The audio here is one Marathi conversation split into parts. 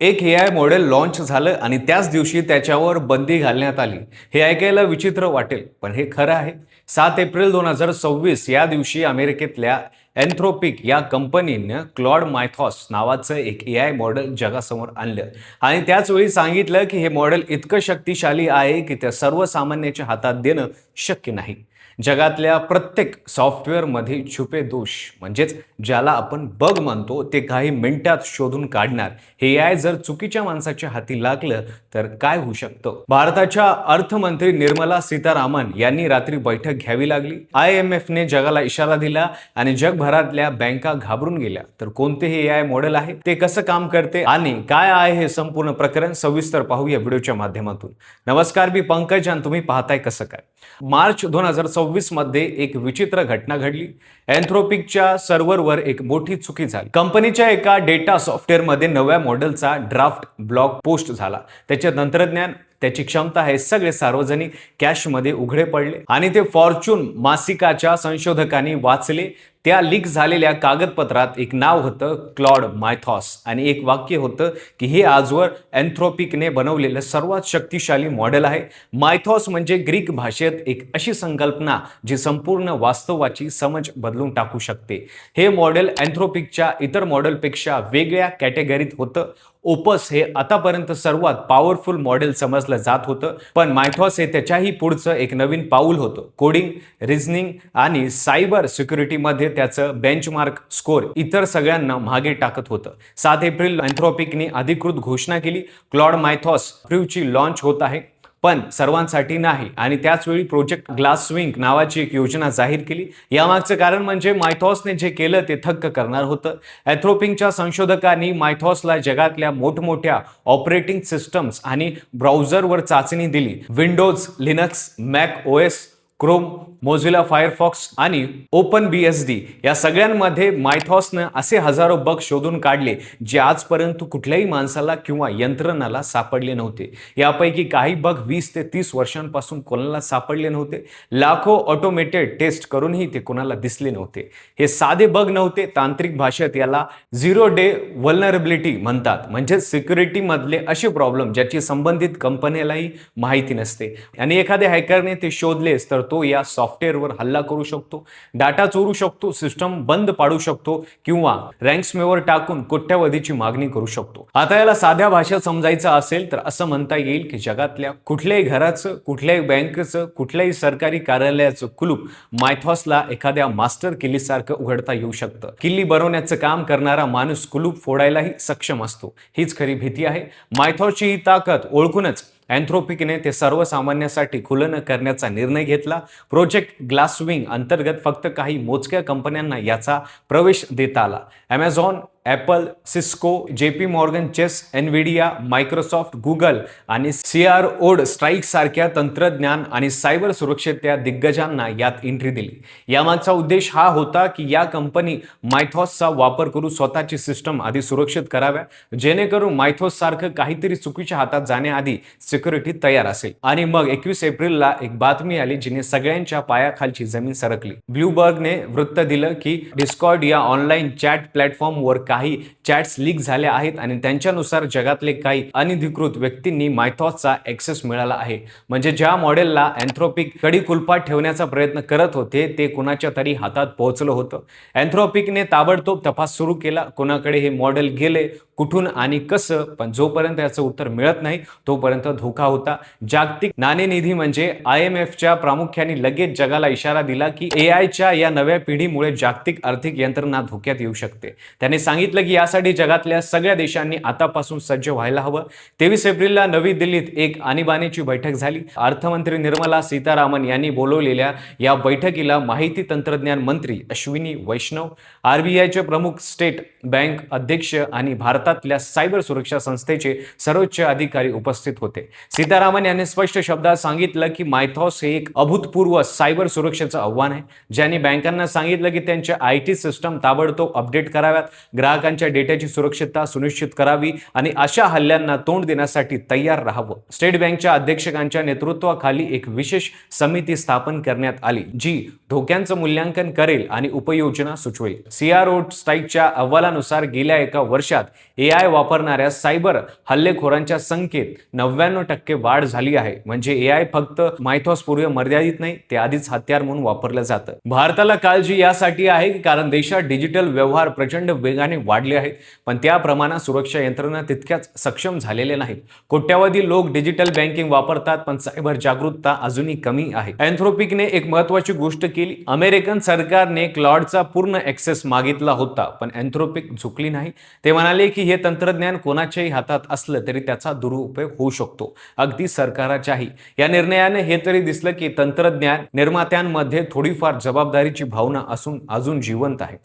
एक एआय मॉडेल लॉन्च झालं आणि त्याच दिवशी त्याच्यावर बंदी घालण्यात आली. हे ऐकायला विचित्र वाटेल, पण हे खरं आहे. 7 एप्रिल 2026 या दिवशी अमेरिकेतल्या एन्थ्रोपिक या कंपनीनं क्लॉड मायथॉस नावाचं एक एआय मॉडेल जगासमोर आणलं आणि त्याच वेळी सांगितलं की हे मॉडेल इतकं शक्तिशाली आहे की ते सर्वसामान्याच्या हातात देणं शक्य नाही. जगातल्या प्रत्येक सॉफ्टवेअरमध्ये छुपे दोष म्हणजेच ज्याला आपण बग म्हणतो ते काही मिनिटात शोधून काढणार. हे एआय जर चुकीच्या माणसाच्या हाती लागलं तर काय होऊ शकतं? भारताच्या अर्थमंत्री निर्मला सीतारामन यांनी रात्री बैठक घ्यावी लागली. IMFने जगाला इशारा दिला आणि जगभरातल्या बँका घाबरून गेल्या. तर कोणते हे एआय मॉडेल आहे, ते कसं काम करते आणि काय आहे हे संपूर्ण प्रकरण सविस्तर पाहूया व्हिडिओच्या माध्यमातून. नमस्कार, मी पंकज आणि तुम्ही पाहताय कसं काय. मार्च 2026 मध्ये एक विचित्र घटना घडली. एन्थ्रोपिकच्या सर्व्हरवर एक मोठी चुकी झाली. कंपनीच्या एका डेटा सॉफ्टवेअरमध्ये नव्या मॉडेलचा ड्राफ्ट ब्लॉग पोस्ट झाला. त्याचे तंत्रज्ञान, त्याची क्षमता हे सगळे सार्वजनिक कॅशमध्ये उघडे पडले आणि ते फॉर्च्यून मासिकाच्या संशोधकांनी वाचले. त्या लीक झालेल्या कागदपत्रात एक नाव होतं, क्लॉड मायथॉस, आणि एक वाक्य होतं की हे आजवर एन्थ्रोपिकने बनवलेलं सर्वात शक्तिशाली मॉडेल आहे. मायथॉस म्हणजे ग्रीक भाषेत एक अशी संकल्पना जी संपूर्ण वास्तवाची समज बदलून टाकू शकते. हे मॉडेल एन्थ्रोपिकच्या इतर मॉडेलपेक्षा वेगळ्या कॅटेगरीत होतं. ओपस हे आतापर्यंत सर्वात पॉवरफुल मॉडेल समजलं जात होतं, पण मायथॉस हे त्याच्याही पुढचं एक नवीन पाऊल होतं. कोडिंग, रिझनिंग आणि सायबर सिक्युरिटीमध्ये त्याचं बेंचमार्क स्कोर इतर सगळ्यांना मागे टाकत होतं. 7 एप्रिल एन्थ्रोपिकने अधिकृत घोषणा केली, क्लॉड मायथॉस प्रीव्हची लॉन्च होत आहे, पण सर्वांसाठी नाही. आणि त्याचवेळी प्रोजेक्ट ग्लासस्विंग नावाची एक योजना जाहीर केली. यामागचं कारण म्हणजे मायथॉसने जे केलं ते थक्क करणार होतं. एन्थ्रोपिकच्या संशोधकांनी मायथॉसला जगातल्या मोठमोठ्या ऑपरेटिंग सिस्टम्स आणि ब्राउझरवर चाचणी दिली. Windows, Linux, Mac OS, Chrome, Mozilla Firefox आणि OpenBSD या सगळ्यांमध्ये मायथॉसनं असे हजारो बग शोधून काढले जे आजपर्यंत कुठल्याही माणसाला किंवा यंत्रणाला सापडले नव्हते. यापैकी काही बग 20 ते 30 वर्षांपासून कोणाला सापडले नव्हते. लाखो ऑटोमेटेड टेस्ट करूनही ते कोणाला दिसले नव्हते. हे साधे बग नव्हते. तांत्रिक भाषेत याला झिरो डे व्हल्नरेबिलिटी म्हणतात, म्हणजे सिक्युरिटी मधले असे प्रॉब्लेम ज्याची संबंधित कंपनीलाही माहिती नसते आणि एखाद्या हॅकरने ते शोधलेस तर तो या सॉफ्टवेअरवर हल्ला करू शकतो, डाटा चोरू शकतो, सिस्टम बंद पाडू शकतो किंवा रँक्समेवर टाकून कोट्यावधीची मागणी करू शकतो. आता याला साध्या भाषेत समजायचं असेल तर असं म्हणता येईल की जगातल्या कुठल्याही घराचं, कुठल्याही बँकेचं, कुठल्याही सरकारी कार्यालयाचं कुलूप मायथॉसला एखाद्या मास्टर किल्लीसारखं उघडता येऊ शकतं. किल्ली बनवण्याचं काम करणारा माणूस कुलूप फोडायलाही सक्षम असतो. हीच खरी भीती आहे. मायथॉसची ही ताकद ओळखूनच एन्थ्रोपिकने ते सर्वसामान्यांसाठी खुलं न करण्याचा निर्णय घेतला. प्रोजेक्ट ग्लासस्विंग अंतर्गत फक्त काही मोजक्या कंपन्यांना याचा प्रवेश देता आला. Amazon, Apple, Cisco, JP Morgan Chase, Nvidia, Microsoft, Google आणि CRO स्ट्राईक सारख्या तंत्रज्ञान आणि सायबर सुरक्षेच्या दिग्गजांना यात एंट्री दिली. यामागचा उद्देश हा होता की या कंपनी मायथॉसचा वापर करून स्वतःची सिस्टम आधी सुरक्षित कराव्या, जेणेकरून मायथॉस सारखं काहीतरी चुकीच्या हातात जाण्याआधी सिक्युरिटी तयार असेल. आणि मग 21 एप्रिलला एक बातमी आली जिने सगळ्यांच्या पायाखालची जमीन सरकली. ब्लूबर्गने वृत्त दिलं की डिस्कॉर्ड या ऑनलाईन चॅट प्लॅटफॉर्मवर काही चॅट्स लीक झाल्या आहेत आणि त्यांच्यानुसार जगातले काही अनधिकृत व्यक्तींनी मायथॉसचा ऍक्सेस मिळाला आहे. म्हणजे ज्या मॉडेलला एन्थ्रोपिक कडी-कुलपात ठेवण्याचा प्रयत्न करत होते ते कुणाच्या तरी हातात पोहोचलं होतं. एन्थ्रोपिकने ताबडतोब तपास सुरू केला. कोणाकडे हे मॉडेल गेले, कुठून आणि कसं, पण जोपर्यंत याचं उत्तर मिळत नाही तोपर्यंत धोका होता. जागतिक नाणेनिधी म्हणजे IMFच्या प्रामुख्याने लगेच जगाला इशारा दिला की AIच्या या नव्या पिढीमुळे जागतिक आर्थिक यंत्रणा धोक्यात येऊ शकते. त्याने सांगितलं की यासाठी जगातल्या सगळ्या देशांनी आतापासून सज्ज व्हायला हवं. 23 एप्रिलला नवी दिल्लीत एक आणीबाणीची बैठक झाली. अर्थमंत्री निर्मला सीतारामन यांनी बोलवलेल्या या बैठकीला माहिती तंत्रज्ञान मंत्री अश्विनी वैष्णव, RBIचे प्रमुख, स्टेट बँक अध्यक्ष आणि भारतातल्या सायबर सुरक्षा संस्थेचे सर्वोच्च अधिकारी उपस्थित होते. सीतारामन यांनी स्पष्ट शब्दात सांगितलं की मायथॉस हे एक अभूतपूर्व सायबर सुरक्षेचं आव्हान आहे. ज्यांनी बँकांना सांगितलं की त्यांच्या IT सिस्टम ताबडतोब अपडेट कराव्यात, ग्राहकांच्या डेटाची सुरक्षितता सुनिश्चित करावी आणि अशा हल्ल्यांना तोंड देण्यासाठी तयार राहावं. स्टेट बँकच्या अध्यक्षकांच्या नेतृत्वाखाली एक विशेष समिती स्थापन करण्यात आली जी धोक्यांचं मूल्यांकन करेल आणि उपाययोजना सुचवेल. CRO स्ट्राईकच्या अहवालानुसार गेल्या एका वर्षात AI वापरणाऱ्या सायबर हल्लेखोरांच्या संख्येत 99% वाढ झाली आहे. म्हणजे AI फक्त मायथॉसपूर्वी मर्यादित नाही, ते आधीच हत्यार म्हणून वापरलं जातं. भारताला काळजी यासाठी आहे की कारण देशात डिजिटल व्यवहार प्रचंड वेगाने वाढले आहेत, पण त्या प्रमाणात सुरक्षा यंत्रणा तितक्याच सक्षम झालेल्या नाहीत. कोट्यावधी लोक डिजिटल बँकिंग वापरतात, पण सायबर जागरूकता अजूनही कमी आहे. एन्थ्रोपिकने एक महत्त्वाची गोष्ट केली. अमेरिकन सरकारने क्लॉडचा पूर्ण ऍक्सेस मागितला होता, पण एन्थ्रोपिक झुकली नाही. ते म्हणाले की हे तंत्रज्ञान कोणाच्याही हातात असलं तरी त्याचा दुरुपयोग होऊ शकतो, अगदी सरकाराच्याही. या निर्णयाने हे तरी दिसलं की तंत्रज्ञान निर्मात्यांमध्ये थोडीफार जबाबदारीची भावना अजून जिवंत आहे.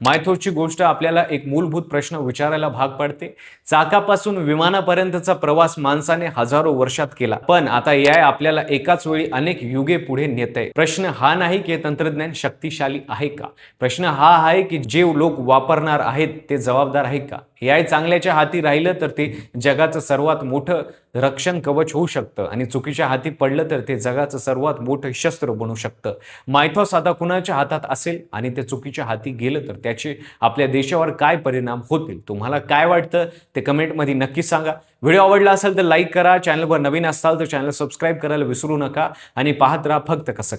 मायथोसची गोष्ट आपल्याला एक मूलभूत प्रश्न विचारायला भाग पाडते. चाकापासून विमानापर्यंतचा प्रवास माणसाने हजारो वर्षात केला, पण आता AI आपल्याला एकाच वेळी अनेक युगे पुढे नेतंय. प्रश्न हा नाही की तंत्रज्ञान शक्तिशाली आहे का, प्रश्न हा आहे की जे लोक वापरणार आहेत ते जबाबदार आहे का. AI चांगल्याच्या हाती राहिलं तर ते जगाचं सर्वात मोठं रक्षण कवच होऊ शकतं, आणि चुकीच्या हाती पडलं तर ते जगाचं सर्वात मोठं शस्त्र बनू शकतं. मायथॉस आता कुणाच्या हातात असेल आणि ते चुकीच्या हाती गेलं तर त्याचे आपल्या देशावर काय परिणाम होतील, तुम्हाला काय वाटतं ते कमेंटमध्ये नक्की सांगा. व्हिडिओ आवडला असेल तर लाईक करा, चॅनलवर नवीन असाल तर चॅनल सबस्क्राईब करायला विसरू नका आणि पाहत राहा फक्त कसं.